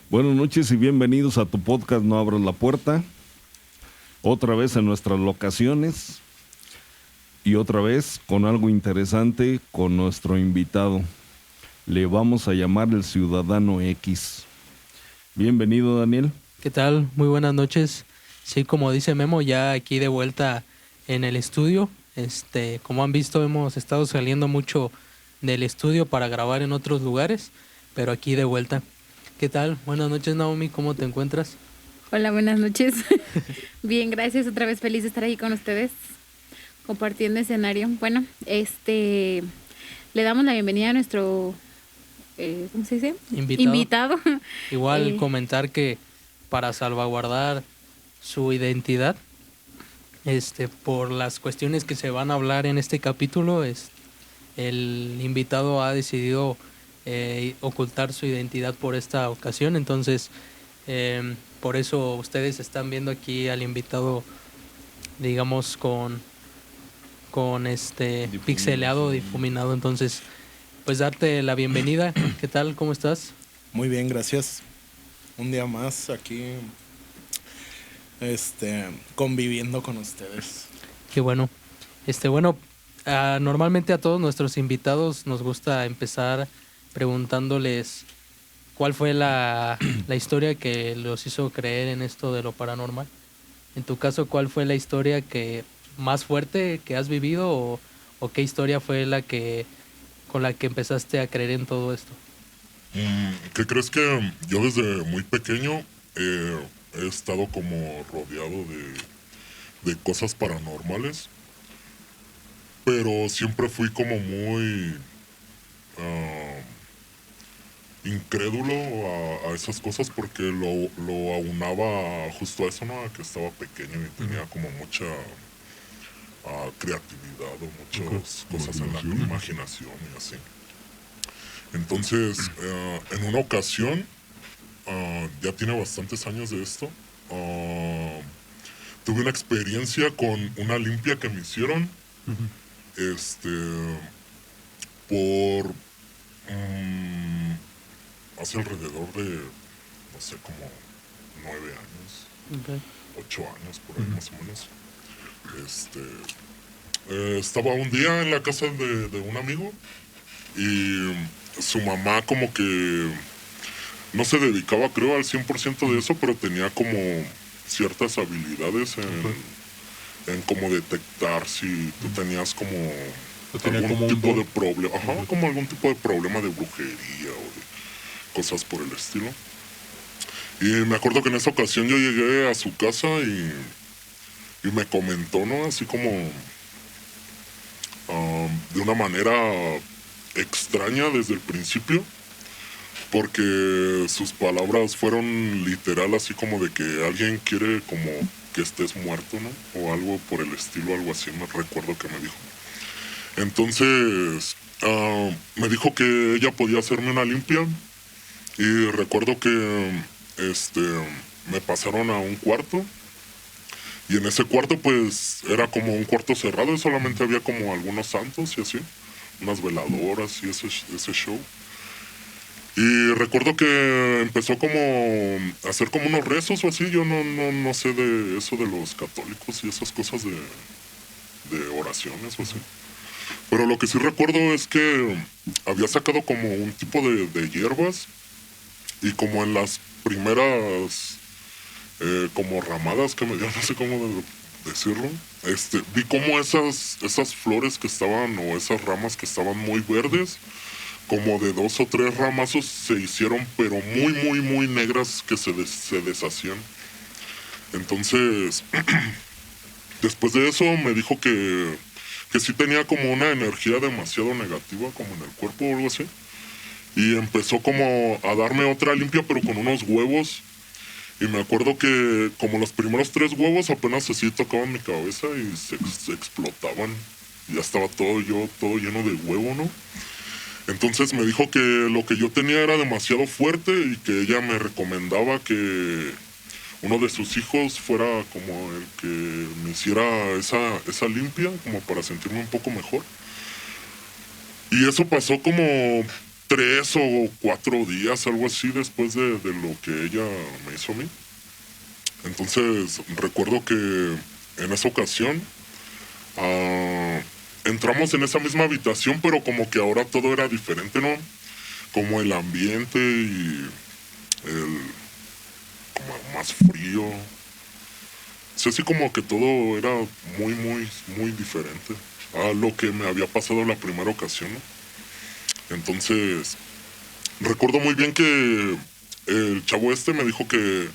Buenas noches y bienvenidos a tu podcast No Abras la Puerta. Otra vez en nuestras locaciones y otra vez con algo interesante con nuestro invitado. Le vamos a llamar el Ciudadano X. Bienvenido, Daniel. ¿Qué tal? Muy buenas noches. Sí, como dice Memo, ya aquí de vuelta en el estudio. Como han visto, hemos estado saliendo mucho del estudio para grabar en otros lugares, pero aquí de vuelta. ¿Qué tal? Buenas noches, Naomi, ¿cómo te encuentras? Hola, buenas noches. Bien, gracias. Otra vez feliz de estar aquí con ustedes, compartiendo escenario. Bueno, le damos la bienvenida a nuestro, ¿cómo se dice? Invitado. Igual comentar que para salvaguardar su identidad, por las cuestiones que se van a hablar en este capítulo, el invitado ha decidido ocultar su identidad por esta ocasión. Entonces, por eso ustedes están viendo aquí al invitado, digamos, con pixeleado, difuminado. Entonces, pues darte la bienvenida. ¿Qué tal? ¿Cómo estás? Muy bien, gracias. Un día más aquí, conviviendo con ustedes. Qué bueno. Normalmente a todos nuestros invitados nos gusta empezar preguntándoles cuál fue la historia que los hizo creer en esto de lo paranormal. En tu caso, ¿cuál fue la historia que más fuerte que has vivido o qué historia fue con la que empezaste a creer en todo esto? ¿Qué crees? Que yo desde muy pequeño he estado como rodeado de cosas paranormales, pero siempre fui como muy incrédulo a esas cosas porque lo aunaba justo a eso, ¿no? A que estaba pequeño y tenía como mucha creatividad o muchas cosas en la imaginación y así. Entonces, en una ocasión, ya tiene bastantes años de esto, tuve una experiencia con una limpia que me hicieron, por hace alrededor de, no sé, como 9 años, 8 años, por ahí más o menos. Estaba un día en la casa de un amigo y su mamá como que no se dedicaba, creo, al 100% de eso, pero tenía como ciertas habilidades en como detectar si tú tenías como algún tipo de problema, como algún tipo de problema de brujería o de cosas por el estilo. Y me acuerdo que en esa ocasión yo llegué a su casa y me comentó, ¿no? Así como de una manera extraña desde el principio, porque sus palabras fueron literal, así como de que alguien quiere como que estés muerto, ¿no? O algo por el estilo, algo así, me recuerdo que me dijo. Entonces, me dijo que ella podía hacerme una limpia y recuerdo que me pasaron a un cuarto y en ese cuarto pues era como un cuarto cerrado y solamente había como algunos santos y así, unas veladoras y ese show. Y recuerdo que empezó como a hacer como unos rezos o así. Yo no sé de eso de los católicos y esas cosas de oraciones o así. Pero lo que sí recuerdo es que había sacado como un tipo de hierbas y como en las primeras como ramadas que me dio, no sé cómo decirlo, vi como esas flores que estaban o esas ramas que estaban muy verdes, como de 2 o 3 ramazos se hicieron pero muy muy muy negras que se deshacían. Entonces después de eso me dijo que sí tenía como una energía demasiado negativa como en el cuerpo o algo así, y empezó como a darme otra limpia pero con unos huevos. Y me acuerdo que como los primeros 3 huevos apenas así tocaban mi cabeza y se explotaban. Ya estaba todo lleno de huevo, ¿no? Entonces me dijo que lo que yo tenía era demasiado fuerte y que ella me recomendaba que uno de sus hijos fuera como el que me hiciera esa limpia, como para sentirme un poco mejor. Y eso pasó como 3 o 4 días, algo así, después de lo que ella me hizo a mí. Entonces, recuerdo que en esa ocasión entramos en esa misma habitación, pero como que ahora todo era diferente, ¿no? Como el ambiente y como más frío. O sea, así como que todo era muy, muy, muy diferente a lo que me había pasado la primera ocasión, ¿no? Entonces, recuerdo muy bien que el chavo este me dijo que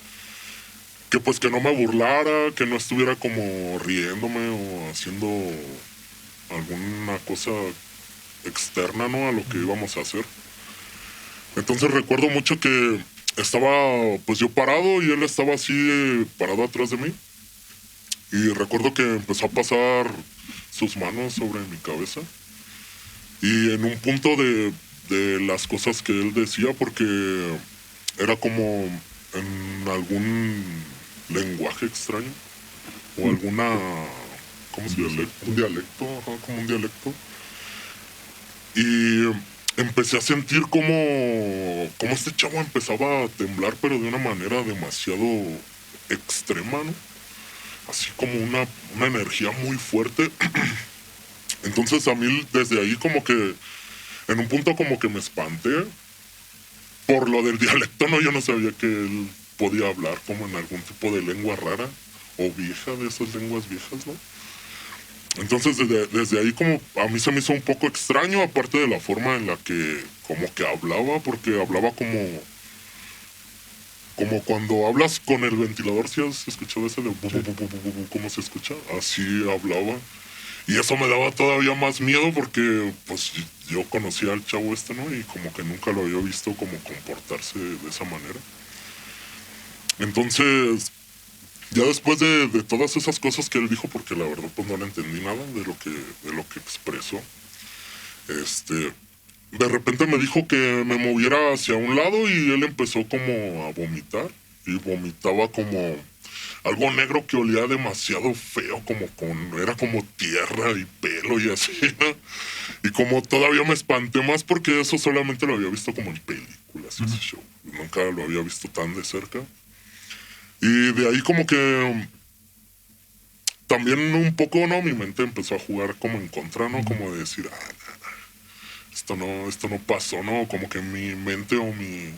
pues que no me burlara, que no estuviera como riéndome o haciendo alguna cosa externa, ¿no? A lo que íbamos a hacer. Entonces recuerdo mucho que estaba pues yo parado y él estaba así parado atrás de mí. Y recuerdo que empezó a pasar sus manos sobre mi cabeza. Y en un punto de las cosas que él decía, porque era como en algún lenguaje extraño o alguna, ¿cómo se dice? Un dialecto, ajá, como un dialecto. Y empecé a sentir como este chavo empezaba a temblar, pero de una manera demasiado extrema, ¿no? Así como una energía muy fuerte. Entonces a mí desde ahí como que, en un punto como que me espanté por lo del dialecto, ¿no? Yo no sabía que él podía hablar como en algún tipo de lengua rara o vieja, de esas lenguas viejas, ¿no? Entonces desde ahí como a mí se me hizo un poco extraño, aparte de la forma en la que como que hablaba, porque hablaba como cuando hablas con el ventilador, ¿sí has escuchado ese de cómo se escucha? Así hablaba. Y eso me daba todavía más miedo porque pues yo conocía al chavo este, ¿no? Y como que nunca lo había visto como comportarse de esa manera. Entonces, ya después de todas esas cosas que él dijo, porque la verdad pues no le entendí nada de lo que expresó, de repente me dijo que me moviera hacia un lado y él empezó como a vomitar. Y vomitaba como algo negro que olía demasiado feo, era como tierra y pelo y así, ¿no? Y como todavía me espanté más porque eso solamente lo había visto como en películas y ese show. Nunca lo había visto tan de cerca. Y de ahí como que también un poco, ¿no? Mi mente empezó a jugar como en contra, ¿no? Como de decir, esto no pasó, ¿no? Como que mi mente o mi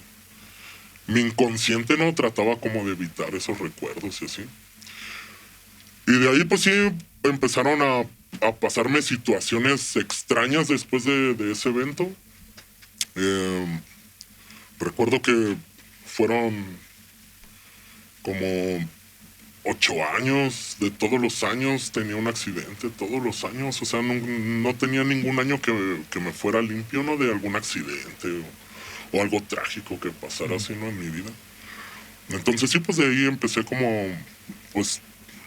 inconsciente, ¿no? Trataba como de evitar esos recuerdos y así. Y de ahí pues sí empezaron a pasarme situaciones extrañas después de ese evento. Recuerdo que fueron como 8 años, de todos los años tenía un accidente, todos los años, o sea, no tenía ningún año que me fuera limpio, ¿no? De algún accidente o algo trágico que pasara así, ¿no? En mi vida. Entonces sí, pues de ahí empecé como, pues,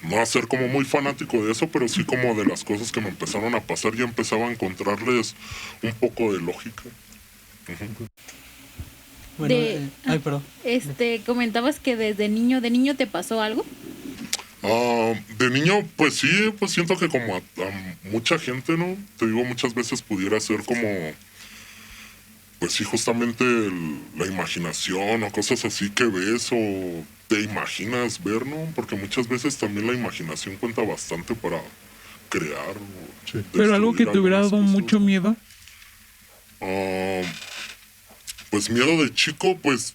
no a ser como muy fanático de eso, pero sí como de las cosas que me empezaron a pasar y empezaba a encontrarles un poco de lógica. Bueno, ay, perdón. Comentabas que de niño te pasó algo. De niño, pues sí, pues siento que como a mucha gente, ¿no? Te digo, muchas veces pudiera ser como, pues sí, justamente la imaginación o cosas así que ves o te imaginas ver, ¿no? Porque muchas veces también la imaginación cuenta bastante para crear. Sí. Pero algo que te hubiera dado mucho miedo. Pues miedo de chico, pues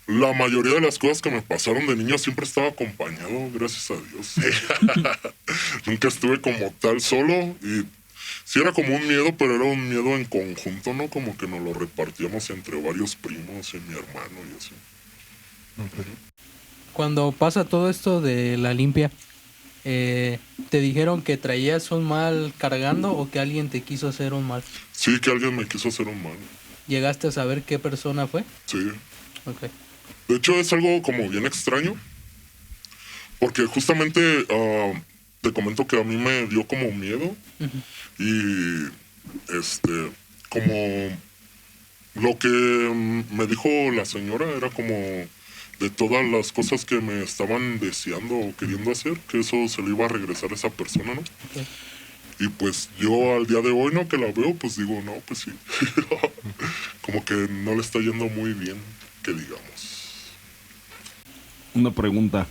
la mayoría de las cosas que me pasaron de niño siempre estaba acompañado, gracias a Dios. Nunca estuve como tal solo y sí era como un miedo, pero era un miedo en conjunto, ¿no? Como que nos lo repartíamos entre varios primos y mi hermano y así. Cuando pasa todo esto de la limpia, ¿te dijeron que traías un mal cargando o que alguien te quiso hacer un mal? Sí, que alguien me quiso hacer un mal. ¿Llegaste a saber qué persona fue? Sí. Ok. De hecho es algo como bien extraño, porque justamente te comento que a mí me dio como miedo y como lo que me dijo la señora era como de todas las cosas que me estaban deseando o queriendo hacer, que eso se le iba a regresar a esa persona, ¿no? Okay. Y pues yo al día de hoy, ¿no? Que la veo, pues digo, no, pues sí. Como que no le está yendo muy bien, que digamos. Una pregunta.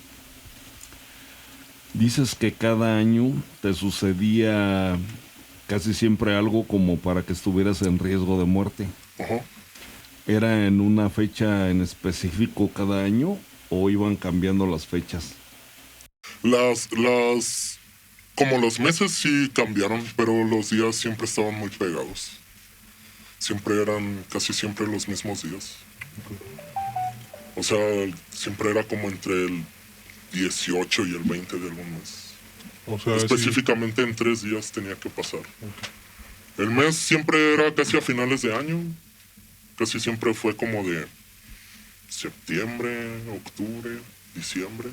Dices que cada año te sucedía casi siempre algo como para que estuvieras en riesgo de muerte. Ajá. ¿Era en una fecha en específico cada año o iban cambiando las fechas? Como los meses sí cambiaron, pero los días siempre estaban muy pegados. Siempre eran casi siempre los mismos días. O sea, siempre era como entre el 18 y el 20 de algún mes. O sea, Específicamente en 3 días tenía que pasar. El mes siempre era casi a finales de año. Casi siempre fue como de septiembre, octubre, diciembre.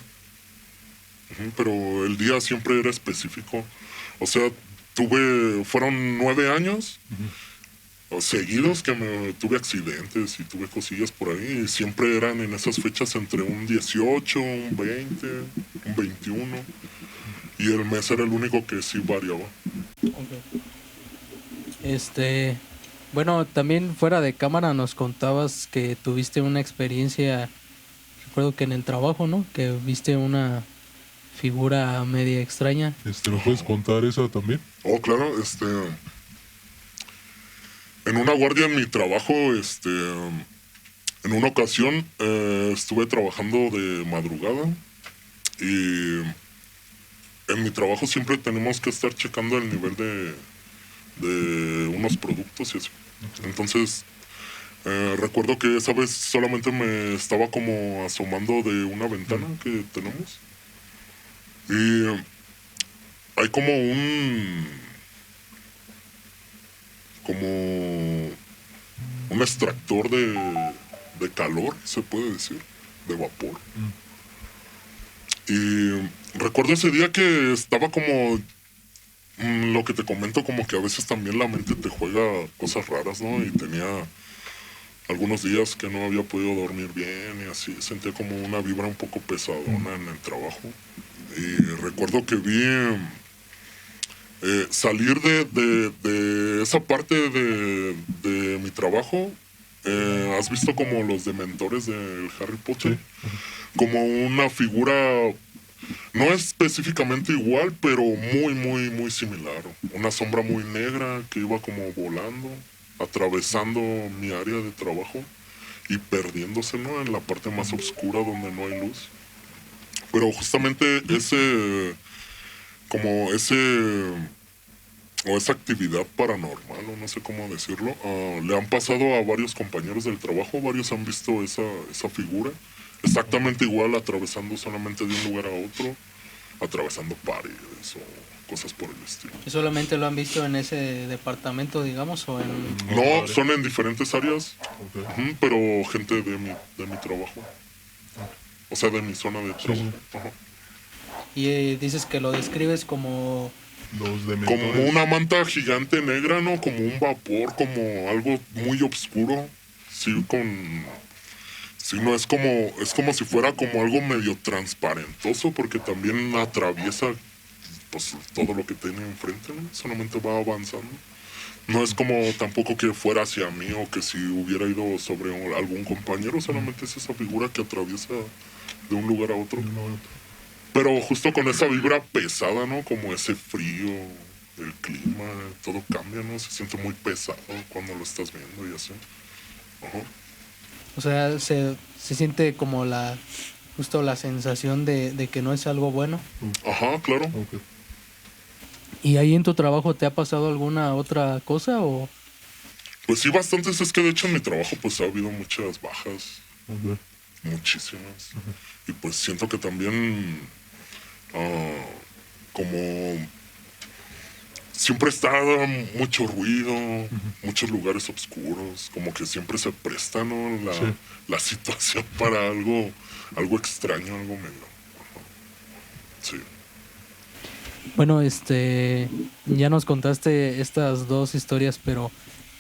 Pero el día siempre era específico. O sea, fueron 9 años seguidos que tuve accidentes y tuve cosillas por ahí. Y siempre eran en esas fechas entre un 18, un 20, un 21. Y el mes era el único que sí variaba. Bueno, también fuera de cámara nos contabas que tuviste una experiencia, recuerdo que en el trabajo, ¿no? Que viste una figura media extraña. ¿Lo puedes contar esa también? Oh, claro, en una guardia en mi trabajo, en una ocasión estuve trabajando de madrugada y en mi trabajo siempre tenemos que estar checando el nivel de unos productos y eso. Entonces, recuerdo que esa vez solamente me estaba como asomando de una ventana que tenemos y hay como un extractor de calor, se puede decir, de vapor. Y recuerdo ese día que estaba como lo que te comento, como que a veces también la mente te juega cosas raras, ¿no? Y tenía algunos días que no había podido dormir bien y así, sentía como una vibra un poco pesadona en el trabajo. Y recuerdo que vi salir de esa parte de mi trabajo. ¿Has visto como los dementores del Harry Potter? Sí. Como una figura, no específicamente igual, pero muy, muy, muy similar. Una sombra muy negra que iba como volando, atravesando mi área de trabajo y perdiéndose, ¿no? En la parte más oscura donde no hay luz. Pero justamente esa actividad paranormal, o no sé cómo decirlo, le han pasado a varios compañeros del trabajo. Varios han visto esa figura exactamente igual, atravesando solamente de un lugar a otro, atravesando paredes o cosas por el estilo. ¿Y solamente lo han visto en ese departamento, digamos, o en...? No, son en diferentes áreas, pero gente de mi trabajo. O sea, de mi zona de trabajo. Ajá. Y dices que lo describes como... Como una manta gigante negra, ¿no? Como un vapor, como algo muy oscuro. Sí, no, es como si fuera como algo medio transparentoso, porque también atraviesa pues todo lo que tiene enfrente, ¿no? Solamente va avanzando. No es como tampoco que fuera hacia mí o que si hubiera ido sobre algún compañero, solamente es esa figura que atraviesa de un lugar a otro. Pero justo con esa vibra pesada, ¿no? Como ese frío, el clima, todo cambia, ¿no? Se siente muy pesado cuando lo estás viendo y así. Ajá. O sea, se siente como justo la sensación de que no es algo bueno. Ajá, claro. Okay. ¿Y ahí en tu trabajo te ha pasado alguna otra cosa o...? Pues sí, bastantes. Es que de hecho en mi trabajo pues ha habido muchas bajas. Okay. Muchísimas. Y pues siento que también como siempre está mucho ruido, muchos lugares oscuros, como que siempre se presta, ¿no? La situación para algo extraño, algo medio. Sí. Bueno, ya nos contaste estas dos historias, pero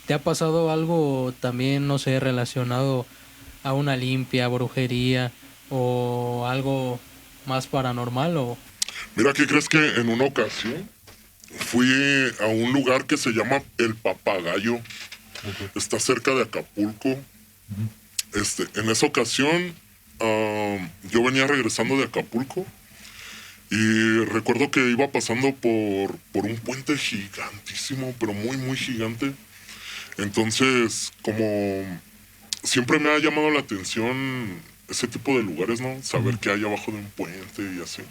¿te ha pasado algo también, no sé, relacionado a una limpia, brujería o algo más paranormal o...? Mira, ¿qué crees? Que en una ocasión fui a un lugar que se llama El Papagayo. Está cerca de Acapulco. En esa ocasión, yo venía regresando de Acapulco y recuerdo que iba pasando por un puente gigantísimo, pero muy, muy gigante. Entonces, como siempre me ha llamado la atención ese tipo de lugares, ¿no? Saber qué hay abajo de un puente y así.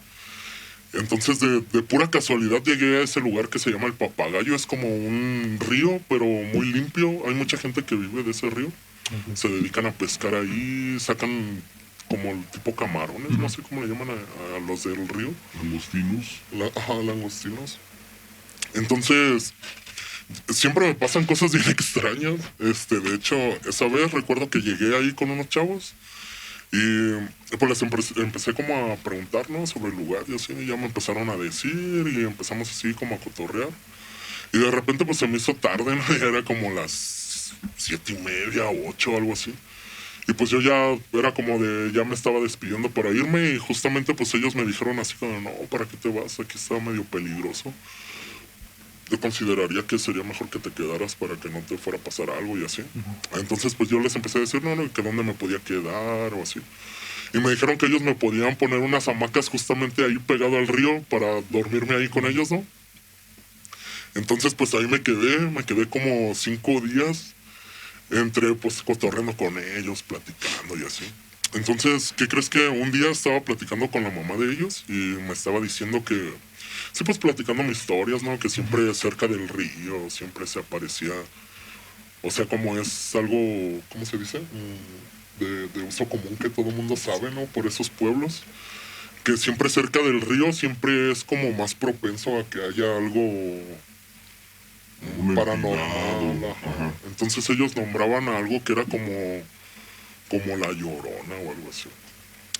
Entonces, de pura casualidad llegué a ese lugar que se llama El Papagayo. Es como un río, pero muy limpio. Hay mucha gente que vive de ese río. Se dedican a pescar ahí, sacan como el tipo camarones, no sé cómo le llaman a los del río. Langostinos. Langostinos. Entonces, siempre me pasan cosas bien extrañas. De hecho, esa vez recuerdo que llegué ahí con unos chavos y pues empecé como a preguntar, ¿no? Sobre el lugar y así. Y ya me empezaron a decir y empezamos así como a cotorrear. Y de repente pues se me hizo tarde, ¿no? Ya era como las 7:30, 8, algo así. Y pues yo ya era como ya me estaba despidiendo para irme y justamente pues ellos me dijeron así como, no, ¿para qué te vas? Aquí está medio peligroso. Yo consideraría que sería mejor que te quedaras para que no te fuera a pasar algo y así. Entonces pues yo les empecé a decir, no, que dónde me podía quedar o así. Y me dijeron que ellos me podían poner unas hamacas justamente ahí pegado al río para dormirme ahí con ellos, ¿no? Entonces pues ahí me quedé como 5 días entre pues cotorreando con ellos, platicando y así. Entonces, ¿qué crees? Que un día estaba platicando con la mamá de ellos y me estaba diciendo que, sí, pues platicando mis historias, ¿no? Que siempre cerca del río, siempre se aparecía, o sea, como es algo, ¿cómo se dice? De uso común que todo el mundo sabe, ¿no? Por esos pueblos, que siempre cerca del río siempre es como más propenso a que haya algo paranormal. Ajá. Entonces ellos nombraban a algo que era como la Llorona o algo así.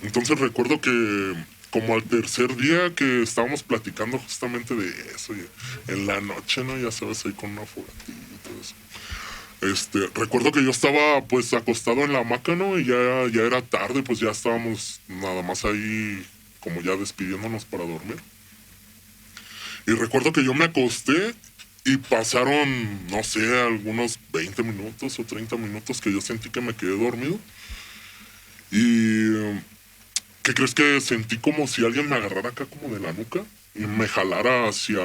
Entonces recuerdo que como al tercer día que estábamos platicando justamente de eso, y en la noche, ¿no? Ya sabes, ahí con una fogatita y todo eso. Recuerdo que yo estaba pues acostado en la hamaca, ¿no? Y ya era tarde, pues ya estábamos nada más ahí como ya despidiéndonos para dormir. Y recuerdo que yo me acosté y pasaron, no sé, algunos 20 minutos o 30 minutos que yo sentí que me quedé dormido. Y ¿qué crees? Que sentí como si alguien me agarrara acá como de la nuca y me jalara hacia...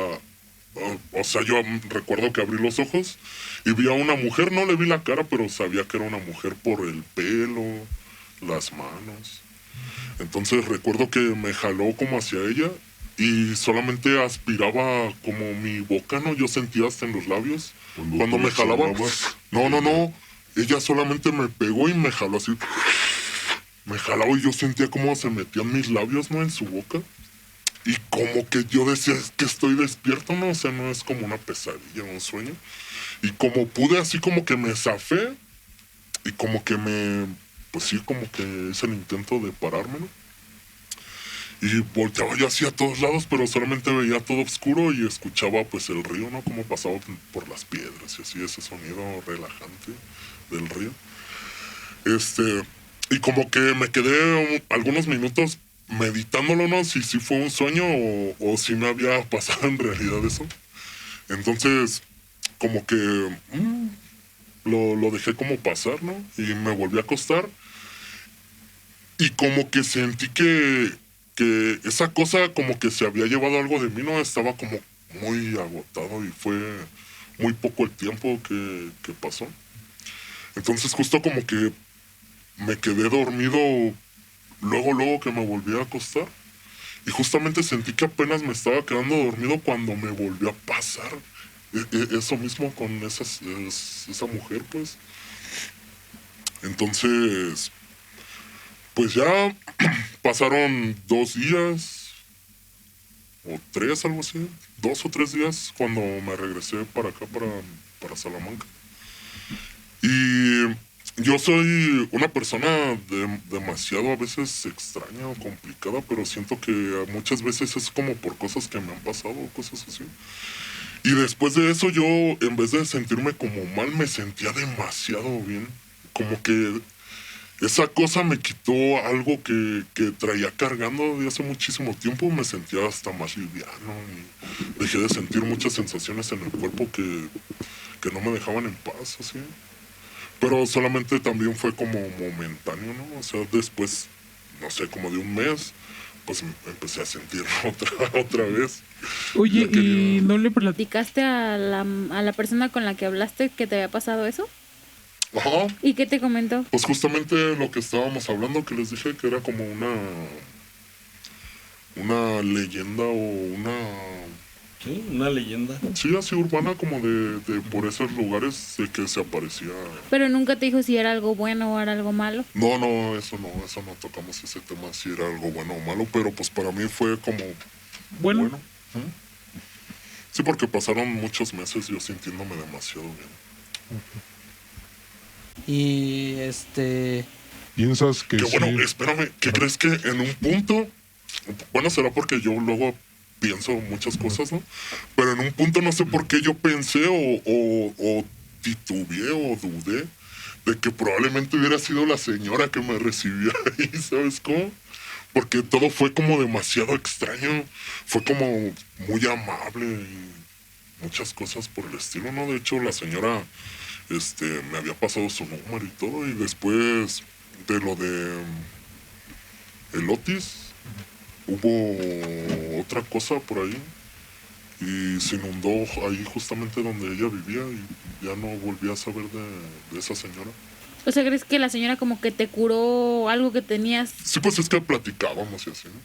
O sea, yo recuerdo que abrí los ojos y vi a una mujer, no le vi la cara, pero sabía que era una mujer por el pelo, las manos. Entonces recuerdo que me jaló como hacia ella y solamente aspiraba como mi boca, ¿no? Yo sentía hasta en los labios. Cuando me jalaba... No. Ella solamente me pegó y me jaló así. Me jalaba y yo sentía como se metían mis labios, ¿no? En su boca. Y como que yo decía, es que estoy despierto, ¿no? O sea, no es como una pesadilla, un sueño. Y como pude, así como que me zafé. Y como que pues sí, como que hice el intento de pararme, ¿no? Y volteaba yo así a todos lados, pero solamente veía todo oscuro y escuchaba pues el río, ¿no? Como pasaba por las piedras y así, ese sonido relajante del río. Y como que me quedé algunos minutos meditándolo, ¿no? Si fue un sueño o si me había pasado en realidad eso. Entonces, como que lo dejé como pasar, ¿no? Y me volví a acostar. Y como que sentí que esa cosa como que se había llevado algo de mí, ¿no? Estaba como muy agotado y fue muy poco el tiempo que pasó. Entonces justo como que me quedé dormido luego que me volví a acostar. Y justamente sentí que apenas me estaba quedando dormido cuando me volvió a pasar eso mismo con esa mujer, pues. Entonces, pues ya pasaron 2 días o 3, algo así. 2 o 3 días cuando me regresé para acá, para Salamanca. Y yo soy una persona demasiado a veces extraña o complicada, pero siento que muchas veces es como por cosas que me han pasado o cosas así. Y después de eso yo, en vez de sentirme como mal, me sentía demasiado bien. Como que esa cosa me quitó algo que traía cargando de hace muchísimo tiempo. Me sentía hasta más liviano y dejé de sentir muchas sensaciones en el cuerpo que no me dejaban en paz, así. Pero solamente también fue como momentáneo, ¿no? O sea, después, no sé, como de un mes, pues empecé a sentir otra vez. Oye, Ya quería- ¿y no le platicaste? ¿Platicaste a la persona con la que hablaste que te había pasado eso? Ajá, ¿Y qué te comentó? pues justamente lo que estábamos hablando, que les dije que era como una leyenda o una... Sí, una leyenda. Sí, así urbana, como de por esos lugares de que se aparecía... Pero nunca te dijo si era algo bueno o era algo malo. No, eso no tocamos ese tema, si era algo bueno o malo, pero pues para mí fue como Bueno, bueno. ¿Mm? Sí, porque pasaron muchos meses yo sintiéndome demasiado bien. Y ¿Piensas que Que sí? bueno, espérame, ¿qué crees que en un punto, bueno, será porque yo luego pienso muchas cosas, ¿no? Pero en un punto no sé por qué yo pensé o titubeé o dudé de que probablemente hubiera sido la señora que me recibió ahí, ¿sabes cómo? Porque todo fue como demasiado extraño, fue como muy amable y muchas cosas por el estilo, ¿no? De hecho, la señora me había pasado su número y todo, y después de lo de el Otis, hubo otra cosa por ahí y se inundó ahí justamente donde ella vivía y ya no volví a saber de esa señora. O sea, ¿crees que la señora como que te curó algo que tenías? Sí, pues es que platicábamos y así, ¿no?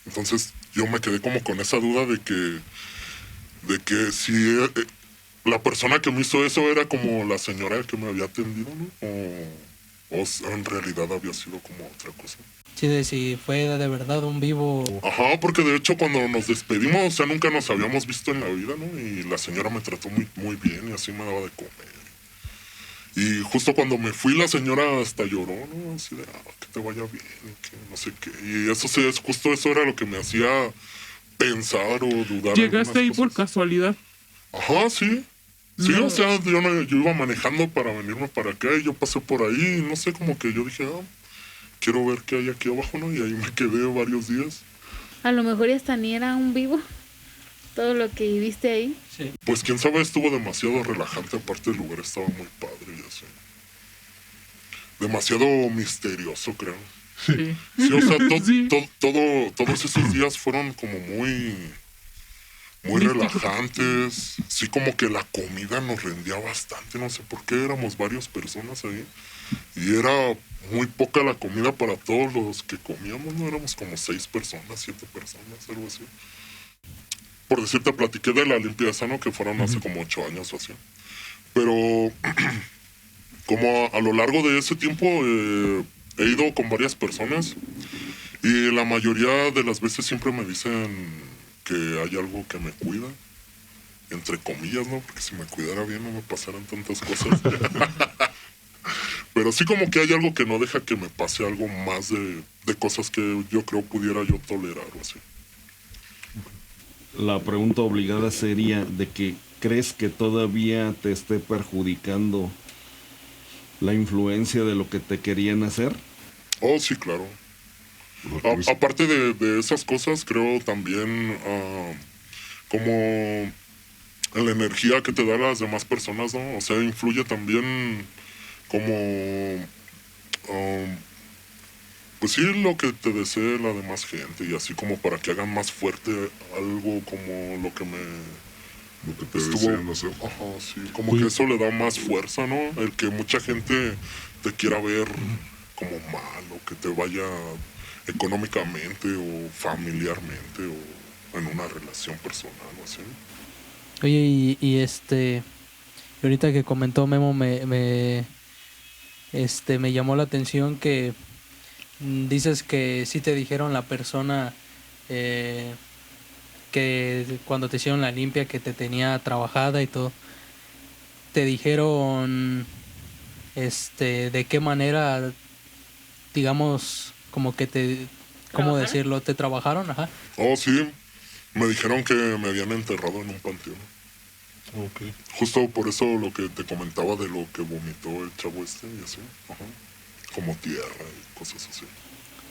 Entonces yo me quedé como con esa duda de que si la persona que me hizo eso era como la señora que me había atendido, ¿no? O en realidad había sido como otra cosa. sí, de si fue de verdad un vivo. Ajá, porque de hecho cuando nos despedimos, o sea, nunca nos habíamos visto en la vida, ¿no? Y la señora me trató muy, muy bien y así me daba de comer. Y justo cuando me fui, la señora hasta lloró, ¿no? Así de, que te vaya bien, y que no sé qué. Y eso sí, justo eso era lo que me hacía pensar o dudar. ¿llegaste ahí algunas por cosas. casualidad? Ajá, sí. Sí, No. o sea, yo iba manejando para venirme para acá y yo pasé por ahí y no sé, como que yo dije, quiero ver qué hay aquí abajo, ¿no? Y ahí me quedé varios días. A lo mejor y hasta ni era un vivo. Todo lo que viviste ahí. Sí. Pues quién sabe, estuvo demasiado relajante, aparte el lugar estaba muy padre y así. Demasiado misterioso, creo. Sí. Sí, o sea, Sí. todos esos días fueron como muy Místico. relajantes. Sí, como que la comida nos rendía bastante, no sé por qué, éramos varias personas ahí. Y era muy poca la comida para todos los que comíamos, ¿no? Éramos como 6 personas, 7 personas, algo así. Por decirte, platiqué de la limpieza, ¿no? Que fueron hace como 8 años o así. Pero como a lo largo de ese tiempo he ido con varias personas y la mayoría de las veces siempre me dicen que hay algo que me cuida, entre comillas, ¿no? Porque si me cuidara bien no me pasaran tantas cosas. Pero sí como que hay algo que no deja que me pase algo más de cosas que yo creo pudiera yo tolerar o así. La pregunta obligada sería de que ¿crees que todavía te esté perjudicando la influencia de lo que te querían hacer? Oh, sí, claro. Aparte de esas cosas, creo también como en la energía que te dan las demás personas, ¿no? O sea, influye también como, pues sí, lo que te desee la demás gente y así como para que hagan más fuerte algo como lo que Lo que te estuvo... desean hacer. Ajá, sí, como que eso le da más fuerza, ¿no? El que mucha gente te quiera ver como mal o que te vaya económicamente o familiarmente o en una relación personal o así. Oye, y ahorita que comentó Memo me llamó la atención que dices que sí te dijeron la persona que cuando te hicieron la limpia que te tenía trabajada y todo, te dijeron de qué manera, digamos, como que ¿cómo ¿Trabajaron? decirlo? ¿Te trabajaron? Ajá. Oh, sí, me dijeron que me habían enterrado en un panteón. Ok. Justo por eso lo que te comentaba de lo que vomitó el chavo y así. Ajá. como tierra y cosas así.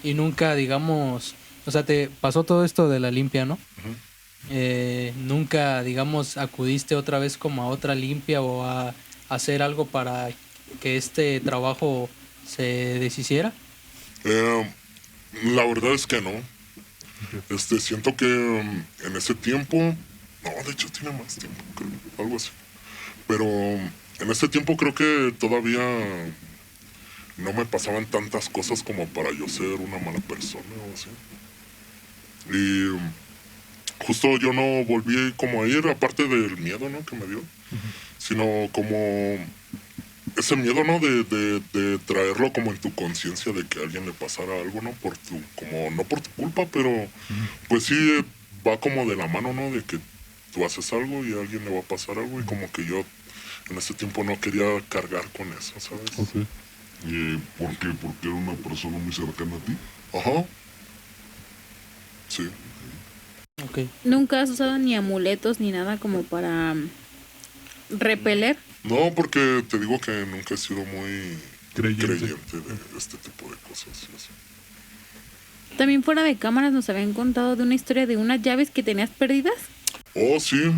Y nunca, digamos, o sea, te pasó todo esto de la limpia, ¿no? Nunca, digamos, acudiste otra vez como a otra limpia o a hacer algo para que este trabajo se deshiciera. La verdad es que no. Siento que en ese tiempo, no, de hecho tiene más tiempo, creo, algo así. Pero en ese tiempo creo que todavía no me pasaban tantas cosas como para yo ser una mala persona o así. Y justo yo no volví como a ir, aparte del miedo, ¿no? Que me dio, sino como ese miedo, ¿no? De traerlo como en tu conciencia de que a alguien le pasara algo, ¿no? Como no por tu culpa, pero pues sí va como de la mano, ¿no? De que tú haces algo y a alguien le va a pasar algo y como que yo en ese tiempo no quería cargar con eso, ¿sabes? Ok. ¿Por qué? ¿Porque era una persona muy cercana a ti? Ajá. Sí. Ok. ¿Nunca has usado ni amuletos ni nada como para repeler? No, porque te digo que nunca he sido muy Creyente. creyente de este tipo de cosas. Y así. También fuera de cámaras nos habían contado de una historia de unas llaves que tenías perdidas. Oh, sí.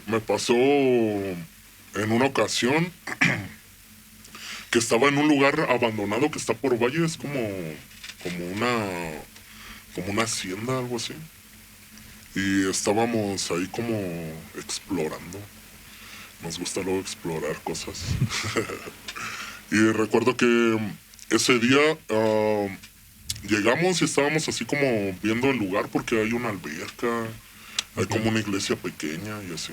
Me pasó en una ocasión que estaba en un lugar abandonado que está por Valle, es como una hacienda, algo así. Y estábamos ahí como explorando. Nos gusta luego explorar cosas. Y recuerdo que ese día llegamos y estábamos así como viendo el lugar porque hay una alberca, hay como una iglesia pequeña y así.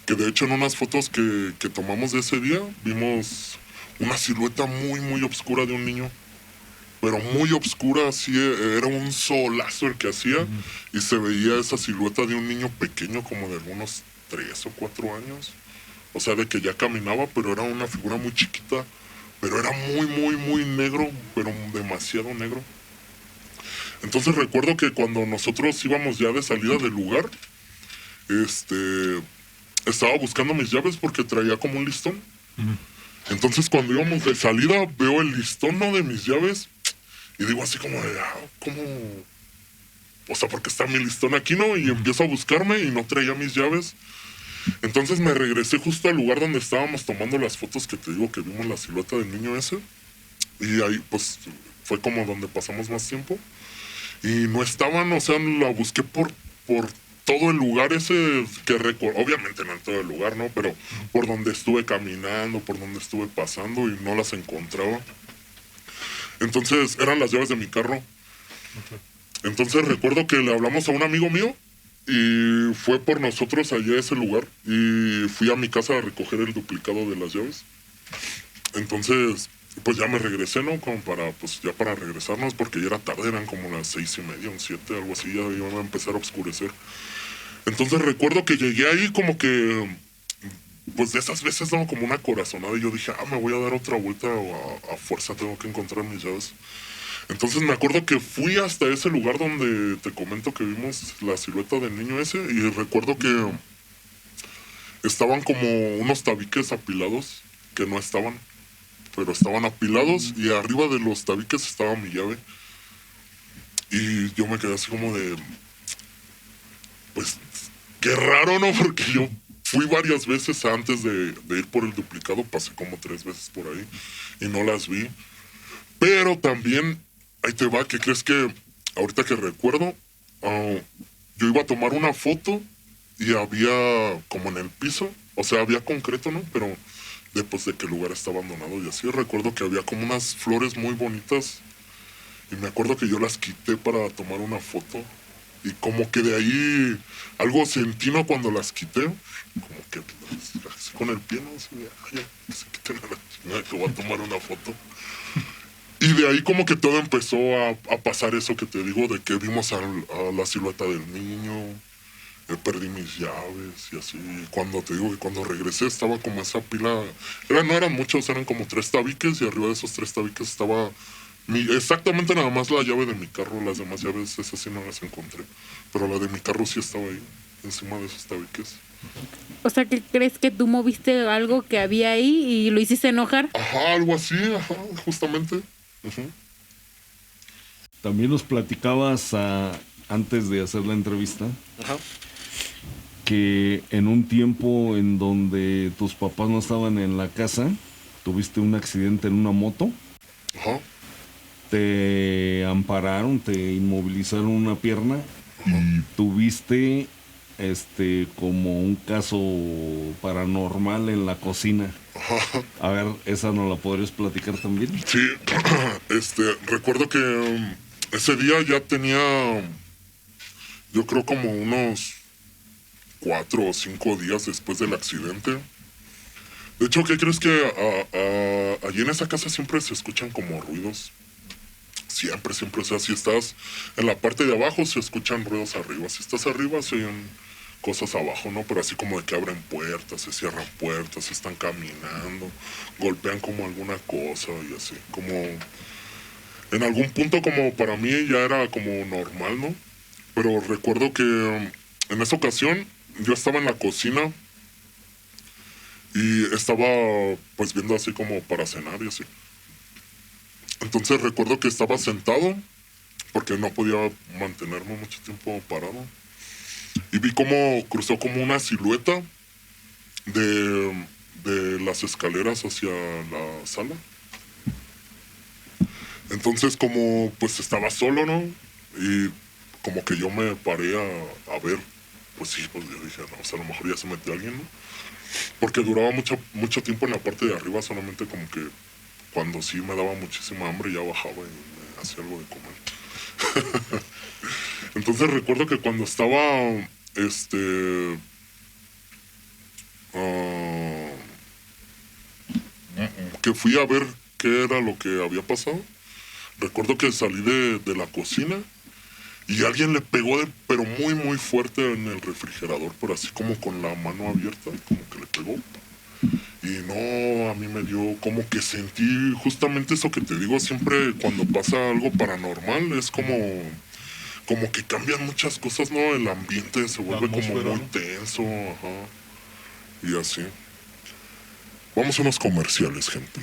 Que de hecho en unas fotos que tomamos de ese día vimos una silueta muy, muy oscura de un niño. Pero muy oscura, así, era un solazo el que hacía y se veía esa silueta de un niño pequeño como de algunos 3 o 4 años. O sea, de que ya caminaba, pero era una figura muy chiquita, pero era muy, muy, muy negro, pero demasiado negro. Entonces recuerdo que cuando nosotros íbamos ya de salida del lugar, estaba buscando mis llaves porque traía como un listón. Entonces cuando íbamos de salida, veo el listón, ¿no? De mis llaves y digo así como de, ¿cómo? O sea, porque está mi listón aquí, ¿no? Y empiezo a buscarme y no traía mis llaves. Entonces me regresé justo al lugar donde estábamos tomando las fotos que te digo que vimos la silueta del niño ese. Y ahí pues fue como donde pasamos más tiempo. Y no estaban, o sea, la busqué por todo el lugar ese que recuerdo. Obviamente no en todo el lugar, ¿no? Pero por donde estuve caminando, por donde estuve pasando y no las encontraba. Entonces eran las llaves de mi carro. Entonces recuerdo que le hablamos a un amigo mío y fue por nosotros allá a ese lugar y fui a mi casa a recoger el duplicado de las llaves. Entonces, pues ya me regresé, ¿no? Como ya para regresarnos, porque ya era tarde, eran como las 6:30, 7, algo así, ya iba a empezar a oscurecer. Entonces recuerdo que llegué ahí como que, pues de esas veces, ¿no? Como una corazonada y yo dije, me voy a dar otra vuelta o a fuerza tengo que encontrar mis llaves. Entonces me acuerdo que fui hasta ese lugar donde te comento que vimos la silueta del niño ese y recuerdo que estaban como unos tabiques apilados que no estaban, pero estaban apilados y arriba de los tabiques estaba mi llave. Y yo me quedé así como de, pues, qué raro, ¿no? Porque yo fui varias veces antes de ir por el duplicado, pasé como 3 veces por ahí y no las vi. Pero también, ahí te va, ¿qué crees que ahorita que recuerdo? Yo iba a tomar una foto y había como en el piso, o sea, había concreto, ¿no? Pero después de que el lugar está abandonado y así, recuerdo que había como unas flores muy bonitas y me acuerdo que yo las quité para tomar una foto y como que de ahí algo sentí, ¿no? Cuando las quité, como que así con el pie, ¿no? Así, ya, se quiten a la chingada que voy a tomar una foto. Y de ahí como que todo empezó a pasar eso que te digo, de que vimos a la silueta del niño, perdí mis llaves y así. Y cuando te digo que cuando regresé estaba como esa pila, no eran muchos, eran como 3 tabiques y arriba de esos 3 tabiques estaba exactamente nada más la llave de mi carro. Las demás llaves esas sí no las encontré, pero la de mi carro sí estaba ahí, encima de esos tabiques. O sea, ¿qué crees que tú moviste algo que había ahí y lo hiciste enojar? Ajá, algo así, ajá, justamente. Ujú. También nos platicabas antes de hacer la entrevista Ajá. que en un tiempo en donde tus papás no estaban en la casa, tuviste un accidente en una moto, Ajá. te ampararon, te inmovilizaron una pierna y tuviste como un caso paranormal en la cocina. A ver, ¿esa nos la podrías platicar también? Sí, recuerdo que ese día ya tenía, yo creo como unos 4 o 5 días después del accidente. De hecho, ¿qué crees que allí en esa casa siempre se escuchan como ruidos? Siempre, siempre. O sea, si estás en la parte de abajo se escuchan ruidos arriba. Si estás arriba se oyen cosas abajo, ¿no? Pero así como de que abren puertas, se cierran puertas, están caminando, golpean como alguna cosa y así. Como en algún punto como para mí ya era como normal, ¿no? Pero recuerdo que en esa ocasión yo estaba en la cocina y estaba pues viendo así como para cenar y así. Entonces recuerdo que estaba sentado porque no podía mantenerme mucho tiempo parado. Y vi como cruzó como una silueta de las escaleras hacia la sala. Entonces como pues estaba solo, ¿no? Y como que yo me paré a ver. Pues sí, pues yo dije, no, o sea, a lo mejor ya se metió alguien, ¿no? Porque duraba mucho tiempo en la parte de arriba, solamente como que cuando sí me daba muchísima hambre ya bajaba y me hacía algo de comer. Entonces recuerdo que cuando estaba, ah, que fui a ver qué era lo que había pasado, recuerdo que salí de la cocina y alguien le pegó pero muy muy fuerte en el refrigerador, pero así como con la mano abierta, como que le pegó. Y no, a mí me dio como que sentí justamente eso que te digo, siempre cuando pasa algo paranormal es como que cambian muchas cosas, ¿no? El ambiente se vuelve como atmósfera, muy ¿no? tenso, ajá. Y así. Vamos a unos comerciales, gente.